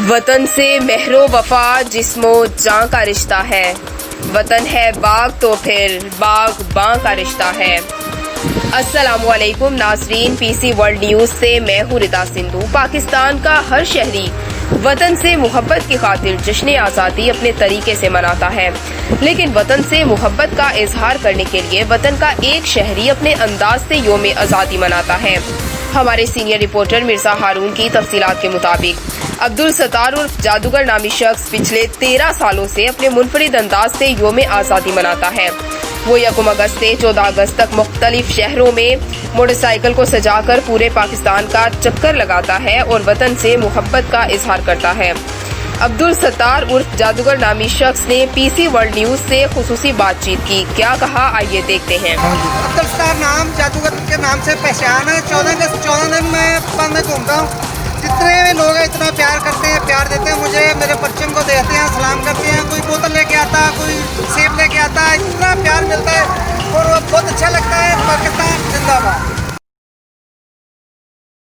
वतन से महरो वफा जिस्मो जान का रिश्ता है। वतन है बाग तो फिर बाग बां का रिश्ता है। अस्सलामुअलैकुम नाजरीन, पीसी वर्ल्ड न्यूज से मैं हूँ रिता सिंधु। पाकिस्तान का हर शहरी वतन से मोहब्बत की खातिर जश्न आज़ादी अपने तरीके से मनाता है, लेकिन वतन से मोहब्बत का इजहार करने के लिए वतन का एक शहरी अपने अंदाज से योम आज़ादी मनाता है। हमारे सीनियर रिपोर्टर मिर्जा हारून की तफसीलात के मुताबिक अब्दुल सत्तार उर्फ जादूगर नामी शख्स पिछले 13 सालों से अपने मुनफरिद अंदाज से योम आज़ादी मनाता है। वो 1 अगस्त से 14 अगस्त तक मुख्तलिफ शहरों में मोटरसाइकिल को सजाकर पूरे पाकिस्तान का चक्कर लगाता है और वतन से मोहब्बत का इजहार करता है। अब्दुल सत्तार उर्फ जादूगर नामी शख्स ने पीसी वर्ल्ड न्यूज से खुसूसी बातचीत की। क्या कहा, आइए देखते हैं। अब्दुल सत्तार नाम जादूगर के नाम से पहचान है। 14 दिन मैं पाकिस्तान में घूमता हूँ। जितने भी लोग हैं इतना प्यार करते हैं, प्यार देते हैं मुझे, मेरे परचम को देते हैं, सलाम करते हैं। कोई बोतल लेके आता है, कोई सेब लेके आता है, इतना प्यार मिलता है और बहुत अच्छा लगता है। पाकिस्तान जिंदाबाद।